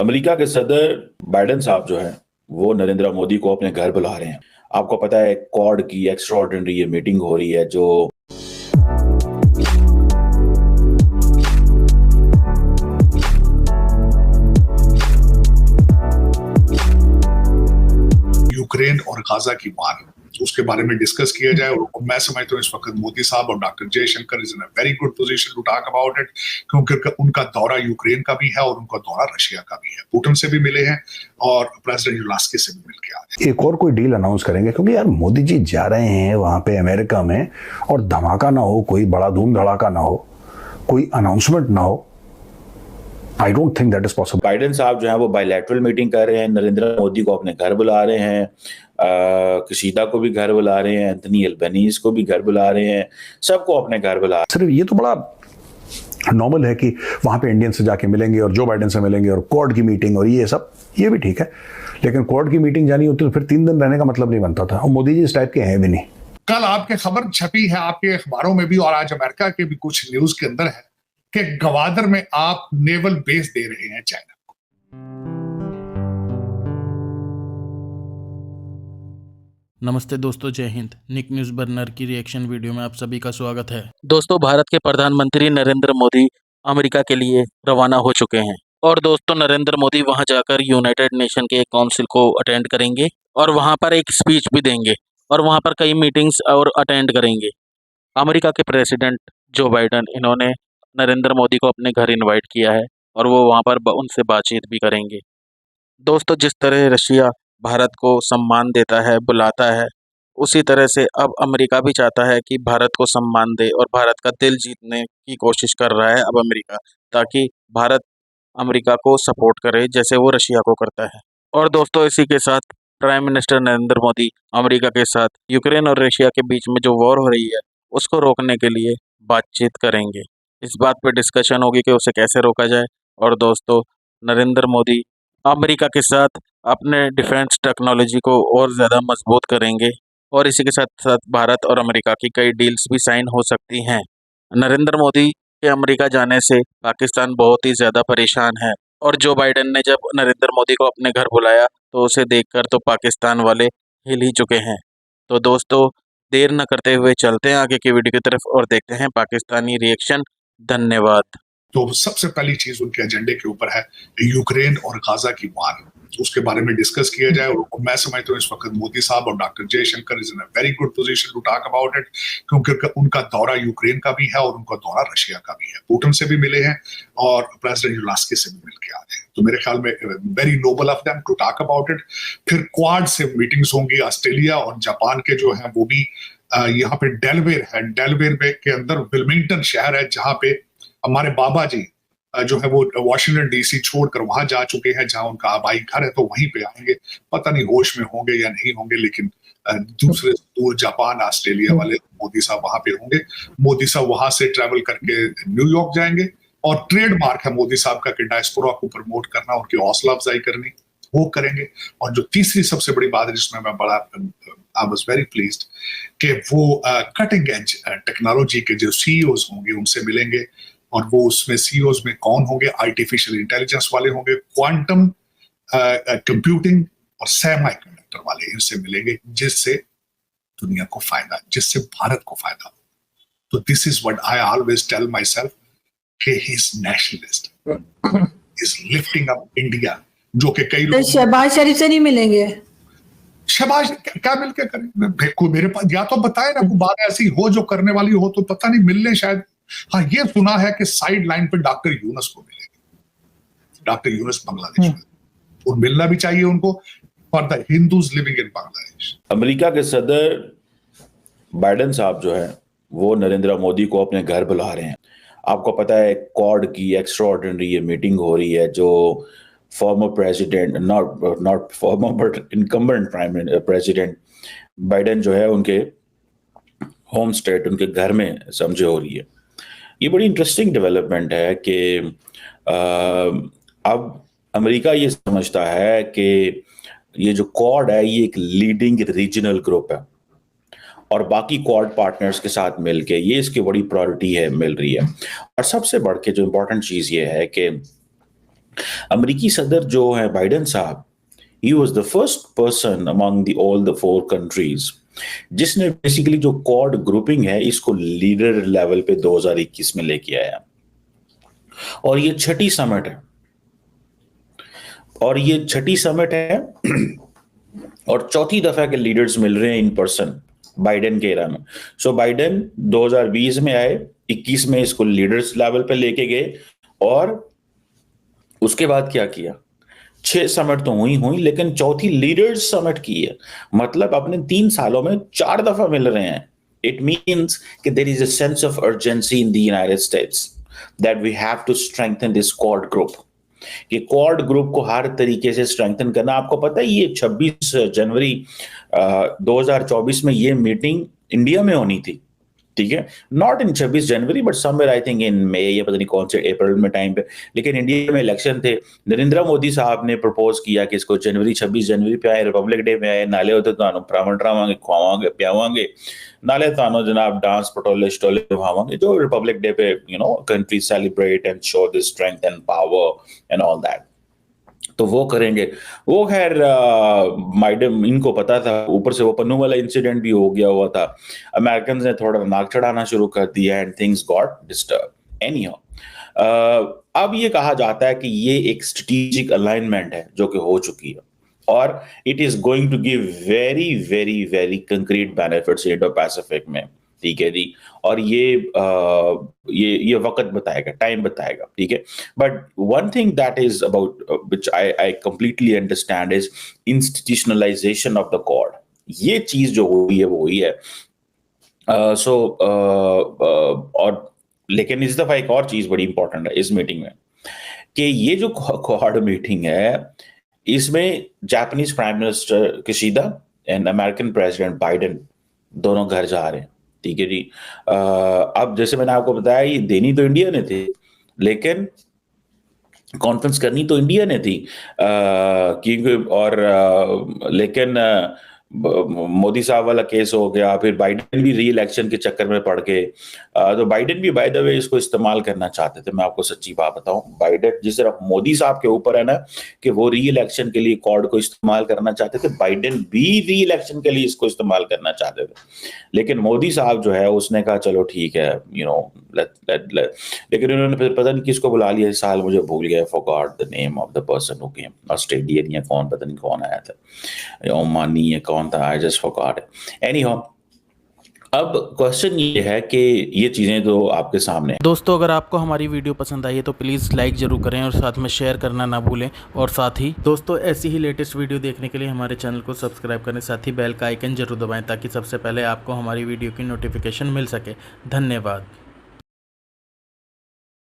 America के सदर Biden साहब जो हैं वो नरेंद्र मोदी को अपने घर बुला रहे हैं। आपको पता है क्वाड की एक्स्ट्राऑर्डिनरी ये मीटिंग हो रही है जो यूक्रेन और गाजा की वार उसके बारे में डिस्कस किया जाए। और मैं समझता हूँ इस वक्त मोदी साहब और doctor Jaishankar is in a very good position to talk about it, क्योंकि उनका दौरा यूक्रेन का भी है और उनका दौरा रशिया का भी है। पुतिन से भी मिले हैं और प्रेसिडेंट ज़ेलेंस्की से भी मिल के आ रहे हैं। एक और कोई डील अनाउंस करेंगे, क्योंकि यार मोदी जी जा रहे हैं वहां पे अमेरिका में और धमाका ना हो, कोई बड़ा धूम धड़ाका ना हो, कोई अनाउंसमेंट ना हो। I don't think that is possible. Biden साहब जो है वो बायलैटरल मीटिंग कर रहे हैं, नरेंद्र मोदी को अपने घर बुला रहे हैं, कशीदा को भी घर बुला रहे हैं, एंथनी अल्बनीज को भी घर बुला रहे हैं, सबको अपने घर बुला रहे हैं। सिर्फ ये तो बड़ा नॉर्मल है कि वहां पे इंडियन से जाके मिलेंगे और जो बाइडेन से मिलेंगे और क्वाड की मीटिंग और ये सब, ये भी ठीक है, लेकिन क्वाड की मीटिंग जानी होती तो फिर 3 दिन रहने का मतलब नहीं बनता था। और मोदी जी इस टाइप के हैं भी नहीं। कल आपके खबर छपी है आपके अखबारों में भी और आज अमेरिका के भी कुछ न्यूज के अंदर है कि गवादर में आप नेवल बेस दे रहे हैं चाइना को। नमस्ते दोस्तों, जय हिंद। निक न्यूज़ बर्नर की रिएक्शन वीडियो में आप सभी का स्वागत है। दोस्तों, भारत के प्रधानमंत्री नरेंद्र मोदी अमेरिका के लिए रवाना हो चुके हैं और दोस्तों नरेंद्र मोदी वहां जाकर यूनाइटेड नेशन के काउंसिल को अटेंड करेंगे और वहां पर एक स्पीच भी देंगे और वहां पर कई मीटिंग्स और अटेंड करेंगे। अमेरिका के प्रेसिडेंट जो बाइडेन इन्होंने नरेंद्र मोदी को अपने घर इनवाइट किया है और वो वहां पर उनसे बातचीत भी करेंगे। दोस्तों, जिस तरह रशिया भारत को सम्मान देता है, बुलाता है, उसी तरह से अब अमेरिका भी चाहता है कि भारत को सम्मान दे और भारत का दिल जीतने की कोशिश कर रहा है अब अमेरिका, ताकि भारत अमेरिका को सपोर्ट करे जैसे वो रशिया को करता है। और दोस्तों, इसी के साथ prime minister Narendra Modi America के साथ यूक्रेन और रशिया के बीच में जो वॉर हो रही है उसको रोकने के लिए बातचीत करेंगे। इस बात पे डिस्कशन होगी कि उसे कैसे रोका जाए। और दोस्तों, नरेंद्र मोदी अमेरिका के साथ अपने डिफेंस टेक्नोलॉजी को और ज़्यादा मजबूत करेंगे और इसी के साथ साथ भारत और अमेरिका की कई डील्स भी साइन हो सकती हैं। नरेंद्र मोदी के अमेरिका जाने से पाकिस्तान बहुत ही ज़्यादा परेशान है और जो बाइडेन ने जब नरेंद्र मोदी को अपने घर बुलाया तो उसे देखकर तो पाकिस्तान वाले हिल ही चुके हैं। तो दोस्तों, देर न करते हुए चलते हैं आगे की वीडियो की तरफ और देखते हैं पाकिस्तानी रिएक्शन। धन्यवाद। तो सबसे पहली चीज उनके एजेंडे के ऊपर है यूक्रेन और गाजा की वार, उसके बारे में डिस्कस किया जाए। और मैं समझता हूँ इस वक्त मोदी साहब और doctor Jaishankar is in a very good position to talk about it, क्योंकि उनका दौरा यूक्रेन का भी है और उनका दौरा रशिया का भी है। पुतिन से भी मिले हैं और प्रेसिडेंट ज़ेलेंस्की से भी मिल के आ रहे हैं। तो मेरे ख्याल में very noble of them to talk about it. फिर क्वाड से मीटिंग्स होंगी। ऑस्ट्रेलिया और जापान के जो है वो भी यहाँ पे डेलवेयर है, डेलवेयर के अंदर विल्मिंगटन शहर है जहाँ पे हमारे बाबा जी जो है वो वॉशिंगटन डीसी छोड़कर वहां जा चुके हैं, जहां उनका आबाई घर है। तो वहीं पे आएंगे, पता नहीं होश में होंगे या नहीं होंगे, लेकिन दूसरे दूर जापान ऑस्ट्रेलिया वाले मोदी साहब वहां पे होंगे। मोदी साहब वहां से ट्रैवल करके न्यूयॉर्क जाएंगे और ट्रेडमार्क है मोदी साहब का कि डायस्पोरा को प्रमोट करना, उनकी हौसला अफजाई करनी, वो करेंगे। और जो तीसरी सबसे बड़ी बात है जिसमें मैं बड़ा आई वाज वेरी प्लीज्ड कि वो कटिंग एज टेक्नोलॉजी के जो सीईओज होंगे उनसे मिलेंगे। और वो उसमें सीईओज में कौन होंगे? आर्टिफिशियल इंटेलिजेंस वाले होंगे, क्वांटम कंप्यूटिंग और सेमीकंडक्टर वाले, इनसे मिलेंगे, जिससे दुनिया को फायदा, जिससे भारत को फायदा। तो this is what I always tell myself कि he is nationalist, is lifting up India, जो कि कई लोग शहबाज शरीफ से नहीं मिलेंगे। शहबाज क्या मिलके करेंगे? मेरे पास या तो बताए ना कोई बात ऐसी हो जो करने वाली हो, तो पता नहीं, मिलने शायद। हाँ, ये सुना है कि साइड लाइन पे डॉक्टर यूनुस को मिलेंगे, डॉक्टर यूनुस बांग्लादेश में, और मिलना भी चाहिए उनको for the Hindus living in Bangladesh. America के सदर बाइडेन साहब जो है वो नरेंद्र मोदी को अपने घर बुला रहे हैं। आपको पता है क्वाड की एक्स्ट्राऑर्डिनरी ये मीटिंग हो रही है जो former president, not farmer but incumbent president Biden जो है उनके होम स्टेट, उनके घर में समझे हो रही है। ये बड़ी इंटरेस्टिंग डेवलपमेंट है कि अब अमेरिका ये समझता है कि ये जो क्वाड है ये एक लीडिंग रीजनल ग्रुप है और बाकी क्वाड पार्टनर्स के साथ मिलके ये इसकी बड़ी प्रायोरिटी है, मिल रही है। और सबसे बढ़ के जो इम्पोर्टेंट चीज़ ये है कि अमेरिकी सदर जो है बाइडेन साहब, he was the first person among all the 4 countries जिसने बेसिकली जो क्वाड ग्रुपिंग है इसको लीडर लेवल पे 2021 में लेके आया। और ये छठी समिट है और चौथी दफा के लीडर्स मिल रहे हैं इन पर्सन बाइडेन के एरा में। सो बाइडेन 2020 में आए, 21 में इसको लीडर्स लेवल पे लेके गए और उसके बाद क्या किया, 6 समिट तो हुई लेकिन चौथी लीडर्स समिट की है। मतलब अपने 3 सालों में 4 दफा मिल रहे हैं। इट मीन्स कि there is a sense of urgency in the United States that we have to strengthen this quad group. कि क्वाड ग्रुप को हर तरीके से स्ट्रेंथन करना। आपको पता है ये 26 जनवरी 2024 में ये मीटिंग इंडिया में होनी थी, ठीक है, not in 26 January but somewhere I think in May या पता नहीं कौन से अप्रैल में टाइम पे, लेकिन इंडिया में इलेक्शन थे। नरेंद्र मोदी साहब ने प्रपोज किया कि इसको 26 जनवरी पे आए, रिपब्लिक डे में आए, नाले होते तो प्रावण ट्रावांगे, खुआवांगे, प्यावांगे, नाले तो जनाब डांस पटोले स्टोले भावांगे, जो रिपब्लिक डे पे country celebrate and show the strength and power and all that. तो वो करेंगे। वो खैर बाइडेन इनको पता था, ऊपर से वो पन्नू वाला इंसिडेंट भी हो गया हुआ था। अमेरिकन ने थोड़ा नाक चढ़ाना शुरू कर दिया and things got disturb. Anyhow अब ये कहा जाता है कि ये एक स्ट्रेटेजिक अलाइनमेंट है जो कि हो चुकी है और it is going to give very very very concrete benefits Indo Pacific में, ठीक है जी। और ये वक्त बताएगा, टाइम बताएगा, ठीक है। But one thing that is about which I completely understand is institutionalisation of the quad. ये चीज जो हुई है वो हुई है। और लेकिन इस दफा एक और चीज बड़ी इंपॉर्टेंट है इस मीटिंग में कि ये जो क्वाड मीटिंग है इसमें Japanese prime minister Kishida and American president Biden दोनों घर जा रहे हैं, ठीक है जी। अब जैसे मैंने आपको बताया ये देनी तो इंडिया ने थी लेकिन कॉन्फ्रेंस करनी तो इंडिया ने थी क्योंकि लेकिन मोदी साहब वाला केस हो गया, फिर बाइडेन भी री इलेक्शन के चक्कर में पड़ गए। तो बाइडेन भी बाय द वे इसको इस्तेमाल करना चाहते थे। मैं आपको सच्ची बात बताऊं, बाइडेन जिस तरह मोदी साहब के ऊपर है ना कि वो री इलेक्शन के लिए क्वाड को इस्तेमाल करना चाहते थे, बाइडेन भी री इलेक्शन के लिए इसको इस्तेमाल करना चाहते थे। लेकिन मोदी साहब जो है उसने कहा चलो ठीक है, लेकिन उन्होंने फिर पता नहीं किसको बुला लिया इस साल, मुझे भूल गया, forgot the name of the person who came, Australian या कौन, पता नहीं कौन आया था, ओमानी या कौन था, I just forgot it. Anyhow अब क्वेश्चन ये है कि ये चीज़ें तो आपके सामने हैं। दोस्तों अगर आपको हमारी वीडियो पसंद आई है तो प्लीज़ लाइक ज़रूर करें और साथ में शेयर करना ना भूलें। और साथ ही दोस्तों ऐसी ही लेटेस्ट वीडियो देखने के लिए हमारे चैनल को सब्सक्राइब करें, साथ ही बेल का आइकन जरूर दबाएं ताकि सबसे पहले आपको हमारी वीडियो की नोटिफिकेशन मिल सके। धन्यवाद।